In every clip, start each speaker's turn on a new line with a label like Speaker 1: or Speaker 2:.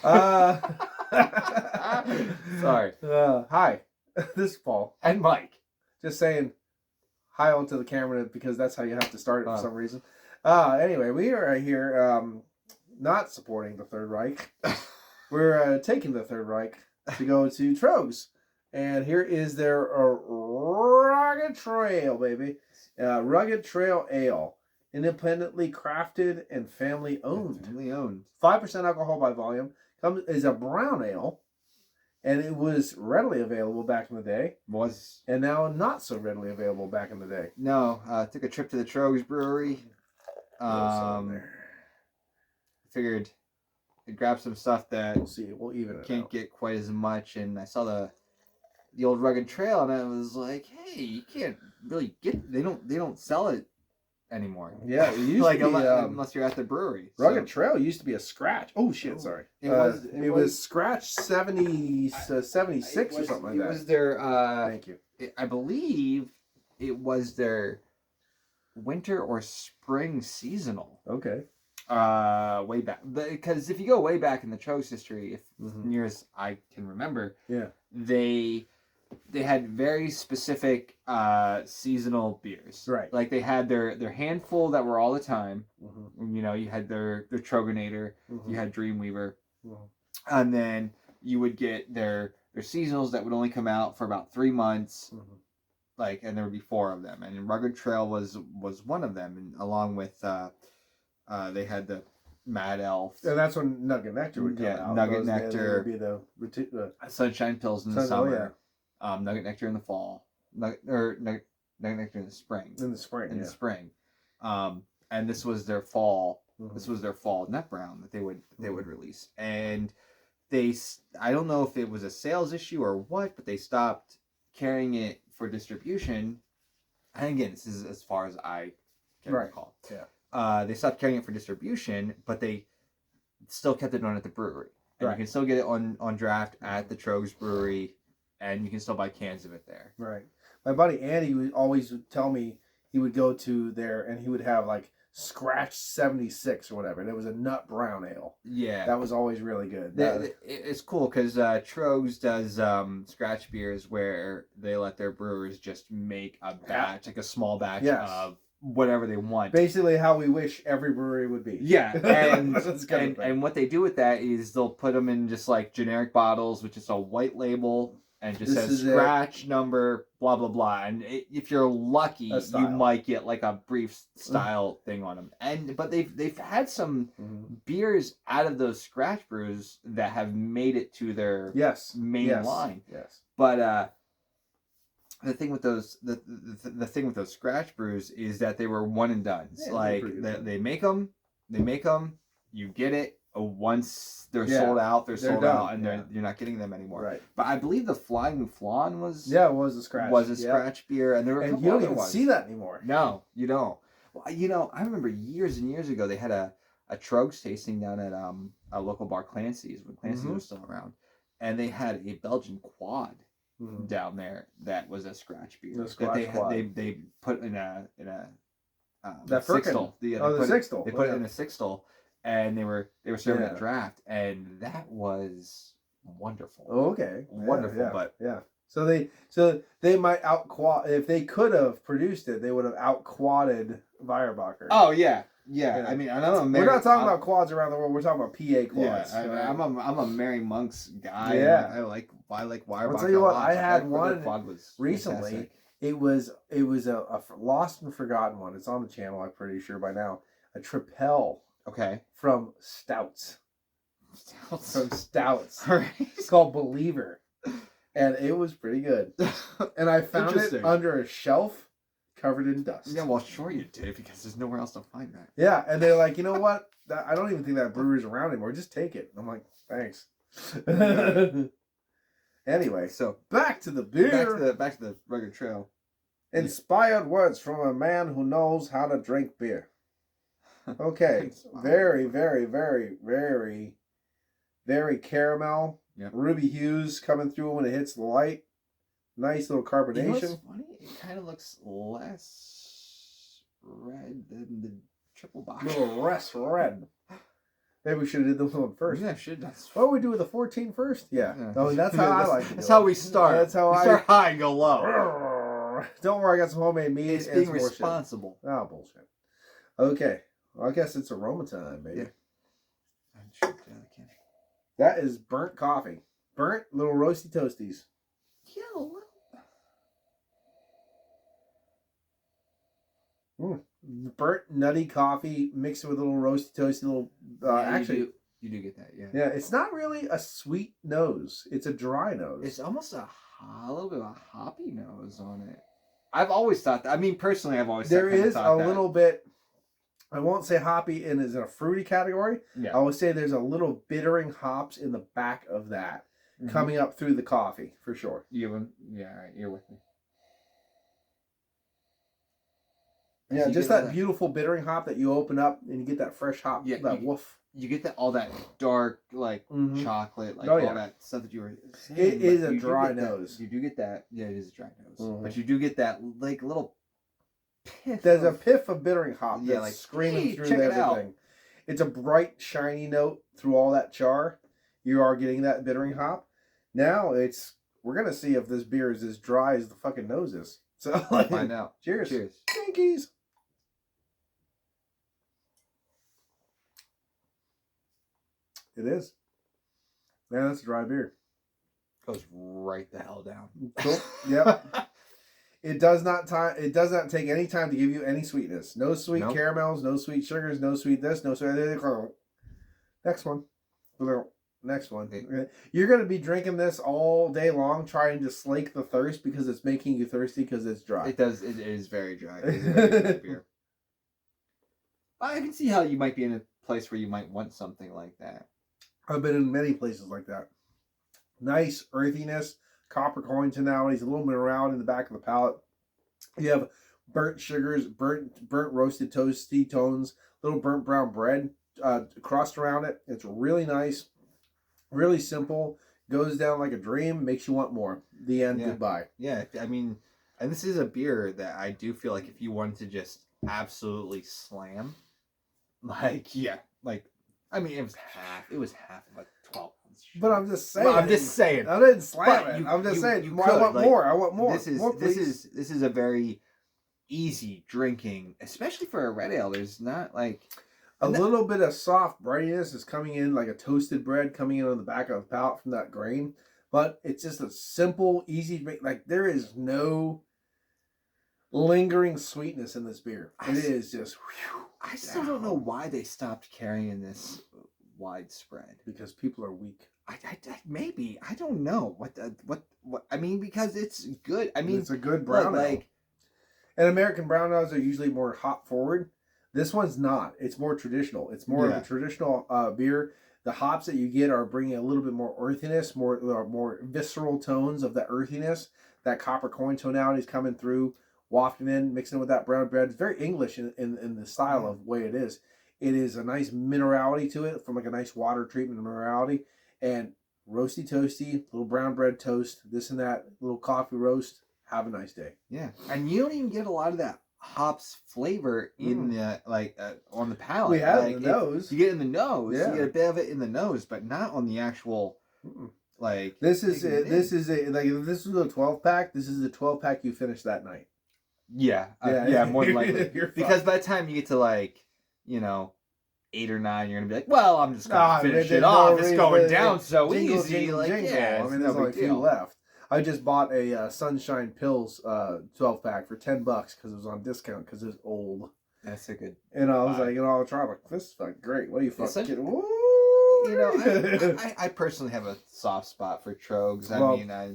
Speaker 1: Sorry.
Speaker 2: Hi, this is Paul.
Speaker 1: And Mike.
Speaker 2: Just saying hi onto the camera because that's how you have to start it for some reason. Anyway, we are here not supporting the Third Reich. We're taking the Third Reich to go to Tröegs. And here is their Rugged Trail, baby. Rugged Trail Ale. Independently crafted and family owned. 5% alcohol by volume. Is a brown ale. And it was readily available back in the day. And now not so readily available back in the day.
Speaker 1: No, took a trip to the Tröegs brewery. Figured I'd grab some stuff that
Speaker 2: we'll even it
Speaker 1: can't
Speaker 2: out.
Speaker 1: get quite as much. And I saw the old Rugged Trail, and I was like, hey, you can't really get. They don't sell it anymore.
Speaker 2: Yeah, it used to be,
Speaker 1: unless you're at the brewery.
Speaker 2: Rugged Trail used to be a scratch. Oh shit, sorry. It was scratch 76 or something like that.
Speaker 1: It was their
Speaker 2: thank you.
Speaker 1: I believe it was their winter or spring seasonal.
Speaker 2: Okay.
Speaker 1: Way back, because if you go way back in the Tröegs history, if near as I can remember, they had very specific seasonal beers.
Speaker 2: Right.
Speaker 1: Like they had their handful that were all the time. You know, you had their Troganator, you had Dreamweaver, and then you would get their seasonals that would only come out for about 3 months. Like, and there would be 4 of them, and Rugged Trail was one of them, and along with they had the Mad Elf.
Speaker 2: And that's when Nugget Nectar would come out.
Speaker 1: Nugget Nectar.
Speaker 2: Would be the
Speaker 1: Sunshine Pills in the summer. Nugget Nectar in the fall. Nugget Nectar in the spring.
Speaker 2: In the spring.
Speaker 1: And this was their fall. This was their fall nut brown that they would release. And I don't know if it was a sales issue or what, but they stopped carrying it for distribution. And again, this is as far as I can recall.
Speaker 2: Yeah.
Speaker 1: They stopped carrying it for distribution, but they still kept it on at the brewery. And you can still get it on draft at the Tröegs brewery, and you can still buy cans of it there.
Speaker 2: Right. My buddy Andy would always tell me he would go to there and he would have like Scratch 76 or whatever, and it was a nut brown ale.
Speaker 1: Yeah.
Speaker 2: That was always really good.
Speaker 1: It's cool because Tröegs does scratch beers where they let their brewers just make a batch, like a small batch of whatever they want.
Speaker 2: Basically how we wish every brewery would be.
Speaker 1: Yeah. And what they do with that is they'll put them in just like generic bottles with just a white label and just says scratch number, blah, blah, blah. And if you're lucky, you might get like a brief style thing on them. But they've had some beers out of those scratch brews that have made it to their main line.
Speaker 2: Yes.
Speaker 1: But the thing with those the thing with those scratch brews is that they were one and dones. Like they make them, you get it. Once they're sold out, they're sold out, and you're not getting them anymore.
Speaker 2: Right.
Speaker 1: But I believe the Flying Flan was
Speaker 2: it was a scratch.
Speaker 1: Was a scratch beer, and there were
Speaker 2: you don't even see that anymore.
Speaker 1: No, you don't. Well, I remember years and years ago they had a Tröegs tasting down at a local bar, Clancy's, when Clancy's was still around, and they had a Belgian quad down there that was a scratch beer that they put in a
Speaker 2: that
Speaker 1: sixtel.
Speaker 2: The sixtel.
Speaker 1: They put it in a sixtel. And they were serving a draft, and that was wonderful.
Speaker 2: Oh, okay,
Speaker 1: wonderful.
Speaker 2: So they might if they could have produced it, they would have outquadded Weyerbacher.
Speaker 1: Oh yeah. I mean,
Speaker 2: we're not talking about quads around the world. We're talking about PA quads.
Speaker 1: Yeah, I'm a Mary Monk's guy.
Speaker 2: Yeah,
Speaker 1: I like Weyerbacher.
Speaker 2: I'll tell you what, I had one recently.
Speaker 1: Fantastic.
Speaker 2: It was a lost and forgotten one. It's on the channel, I'm pretty sure by now. A Tripel.
Speaker 1: Okay.
Speaker 2: From Stouts. From Stouts.
Speaker 1: All right.
Speaker 2: It's called Believer. And it was pretty good. And I found it under a shelf covered in dust.
Speaker 1: Yeah, well, sure you did, because there's nowhere else to find that.
Speaker 2: Yeah, and they're like, you know what? I don't even think that brewery's around anymore. Just take it. I'm like, thanks. Anyway, so back to the beer.
Speaker 1: Back to the Rugged Trail.
Speaker 2: Inspired words from a man who knows how to drink beer. Okay, very, very, very, very, very caramel.
Speaker 1: Yep.
Speaker 2: Ruby hues coming through when it hits the light. Nice little carbonation. You know what's
Speaker 1: funny? It kind of looks less red than the triple box.
Speaker 2: A little less red. Maybe we should have did this one first.
Speaker 1: Yeah, should.
Speaker 2: What would we do with the 14 first? Yeah. Oh, that's how I like it.
Speaker 1: That's how we start.
Speaker 2: That's how
Speaker 1: we start high and go low.
Speaker 2: Don't worry, I got some homemade meat.
Speaker 1: It's being responsible.
Speaker 2: Oh, bullshit. Okay. Well, I guess it's aroma time, baby.
Speaker 1: Yeah.
Speaker 2: That is burnt coffee. Burnt little roasty toasties.
Speaker 1: Yeah, a little.
Speaker 2: Burnt nutty coffee mixed with a little roasty toasty little. Actually,
Speaker 1: you do get that. Yeah.
Speaker 2: Yeah, it's not really a sweet nose. It's a dry nose.
Speaker 1: It's almost a little bit of a hoppy nose on it. I've always thought that. I mean, personally, I've always
Speaker 2: there is a little bit. I won't say hoppy in a fruity category.
Speaker 1: Yeah.
Speaker 2: I would say there's a little bittering hops in the back of that coming up through the coffee for sure.
Speaker 1: Yeah, all right, you're with me.
Speaker 2: Yeah, just that beautiful bittering hop that you open up and you get that fresh hop. Yeah, that woof.
Speaker 1: You get that all that dark chocolate, all that stuff that you were saying.
Speaker 2: It is a dry nose.
Speaker 1: You do get that. Yeah, it is a dry nose. But you do get that like little piff.
Speaker 2: There's a piff of bittering hop that's like screaming through everything. It's a bright, shiny note through all that char. You are getting that bittering hop. Now we're gonna see if this beer is as dry as the fucking nose is. So
Speaker 1: find out.
Speaker 2: Cheers.
Speaker 1: Cheers.
Speaker 2: Jinkies. It is. Man, that's a dry beer.
Speaker 1: Goes right the hell down.
Speaker 2: Cool. Yep. It does not take any time to give you any sweetness. No sweet caramels, no sweet sugars, no sweet this, no sweet. Next one. Next one. You're going to be drinking this all day long, trying to slake the thirst because it's making you thirsty because it's dry.
Speaker 1: It does. It is very dry. It is a very dry beer. I can see how you might be in a place where you might want something like that.
Speaker 2: I've been in many places like that. Nice earthiness, copper coin tonalities, a little minerality in the back of the palate. You have burnt sugars, burnt roasted toasty tones, little burnt brown bread crossed around it. It's really nice, really simple, goes down like a dream, makes you want more. The end, goodbye.
Speaker 1: Yeah, I mean, and this is a beer that I do feel like if you wanted to just absolutely slam, I mean, it was half of a 12-ounce.
Speaker 2: But I'm just saying.
Speaker 1: I
Speaker 2: didn't slam it. I'm just saying. I want more. I want more.
Speaker 1: This is a very easy drinking, especially for a red ale. There's not like
Speaker 2: a little bit of soft breadiness is coming in, like a toasted bread coming in on the back of the palate from that grain. But it's just a simple, easy. Like there is no lingering sweetness in this beer. It is just.
Speaker 1: I still don't know why they stopped carrying this widespread.
Speaker 2: Because people are weak.
Speaker 1: Maybe I don't know what I mean, because it's good. I mean,
Speaker 2: it's a good brown ale. And American brown ales are usually more hop forward. This one's not. It's more traditional. It's more of a traditional beer. The hops that you get are bringing a little bit more earthiness, more visceral tones of the earthiness. That copper coin tonality is coming through. Wafting in, mixing with that brown bread. It's very English in the style of way it is. It is a nice minerality to it, from like a nice water treatment minerality. And roasty toasty, little brown bread toast, this and that, little coffee roast. Have a nice day.
Speaker 1: Yeah. And you don't even get a lot of that hops flavor in the on the palate.
Speaker 2: We have in the nose.
Speaker 1: You get it in the nose. Yeah. You get a bit of it in the nose, but not on the actual
Speaker 2: this is a 12-pack. This is the 12-pack you finish that night.
Speaker 1: Yeah, more than likely. Because by the time you get to 8 or 9, you're gonna be like, well, I'm just gonna finish it off. It's going down so easy.
Speaker 2: Jingle. I mean, there's only a few left. I just bought a Sunshine Pills 12-pack for $10 because it was on discount because it's old.
Speaker 1: That's a good.
Speaker 2: And I was like, I'll try. I'm like, this is fucking great. What do you fucking get?
Speaker 1: I personally have a soft spot for Tröegs.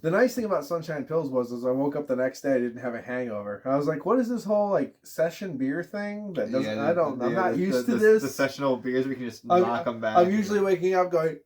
Speaker 2: The nice thing about Sunshine Pills was I woke up the next day, I didn't have a hangover. I was like, what is this whole session beer thing? That doesn't. I'm not used to this.
Speaker 1: The sessional beers, we can just knock them back.
Speaker 2: I'm usually waking up going.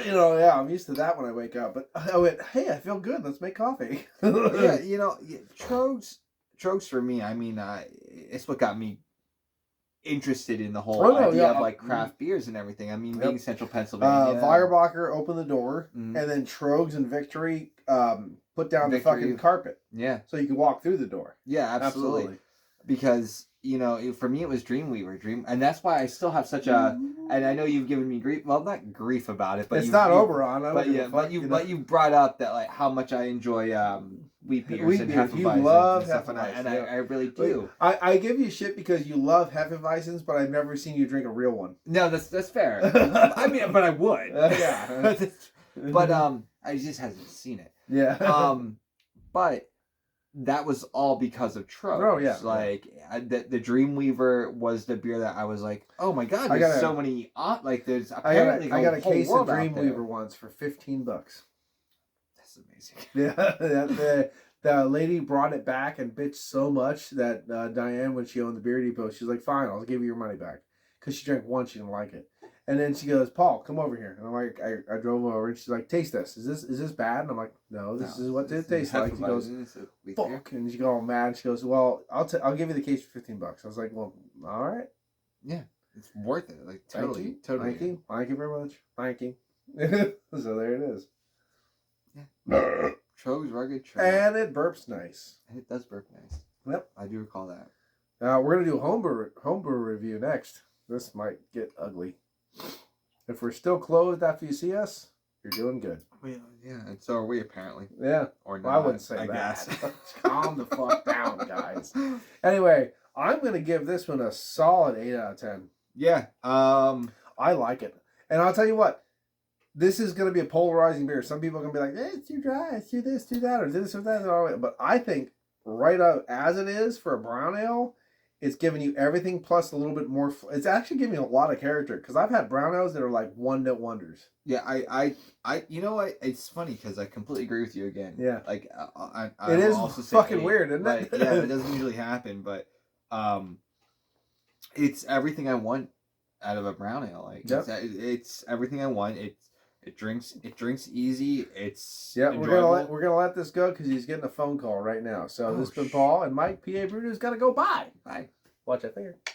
Speaker 2: I'm used to that when I wake up. But I went, hey, I feel good. Let's make coffee.
Speaker 1: Tröegs for me. I mean, it's what got me interested in the whole idea of craft beers and everything. I mean, being Central Pennsylvania.
Speaker 2: Weyerbacher opened the door, and then Tröegs and Victory put down the fucking carpet.
Speaker 1: Yeah.
Speaker 2: So you can walk through the door.
Speaker 1: Yeah, absolutely. because for me it was Dreamweaver, and that's why I still have such a. And I know you've given me grief. Well, not grief about it, but
Speaker 2: it's not Oberon.
Speaker 1: But you brought up that like how much I enjoy wheat beers and Hefeweizens.
Speaker 2: You love
Speaker 1: and stuff, and I really do.
Speaker 2: I give you shit because you love Hefeweizens, but I've never seen you drink a real one.
Speaker 1: No, that's fair. I mean, but I would.
Speaker 2: Yeah.
Speaker 1: But I just haven't seen it.
Speaker 2: Yeah.
Speaker 1: But that was all because of Tröegs.
Speaker 2: Oh yeah.
Speaker 1: Like the Dreamweaver was the beer that I was like, oh my god, there's so many. There's apparently
Speaker 2: I got a case of
Speaker 1: Dreamweaver
Speaker 2: once for $15.
Speaker 1: That's amazing.
Speaker 2: Yeah. The lady brought it back and bitched so much that Diane, when she owned the beer depot, she's like, fine, I'll give you your money back, because she drank one, she didn't like it. And then she goes, Paul, come over here. And I'm like, I drove over, and she's like, taste this. Is this bad? And I'm like, no, this is what it tastes like. She goes, fuck. And she got all mad. She goes, well, I'll give you the case for $15. I was like, well, all right.
Speaker 1: Yeah, it's worth it. Like totally.
Speaker 2: Thank you very much. Thank you. So there it is.
Speaker 1: Yeah. Tröegs rugged.
Speaker 2: And it burps nice.
Speaker 1: And it does burp nice.
Speaker 2: Yep,
Speaker 1: I do recall that.
Speaker 2: We're gonna do a homebrew review next. This might get ugly. If we're still closed after you see us, you're doing good.
Speaker 1: Well, yeah, and so are we apparently.
Speaker 2: Yeah.
Speaker 1: Or not.
Speaker 2: Well, I wouldn't say that.
Speaker 1: Guess.
Speaker 2: Calm the fuck down, guys. Anyway, I'm gonna give this one a solid 8 out of 10.
Speaker 1: Yeah.
Speaker 2: I like it. And I'll tell you what, this is gonna be a polarizing beer. Some people are gonna be like, it's too dry, it's too this, too that, or this or that. But I think right out as it is for a brown ale, it's giving you everything plus a little bit more. It's actually giving you a lot of character, because I've had brown ales that are like one-note wonders.
Speaker 1: Yeah, I you know what? It's funny because I completely agree with you again.
Speaker 2: Yeah,
Speaker 1: like
Speaker 2: it is also fucking weird, isn't it?
Speaker 1: Yeah, it doesn't usually happen, but it's everything I want out of a brown ale. Like it's everything I want. It drinks easy. It's enjoyable.
Speaker 2: we're gonna let this go because he's getting a phone call right now. So this has been Paul and Mike. PABrewNews got to go. Bye.
Speaker 1: Bye.
Speaker 2: Watch that finger.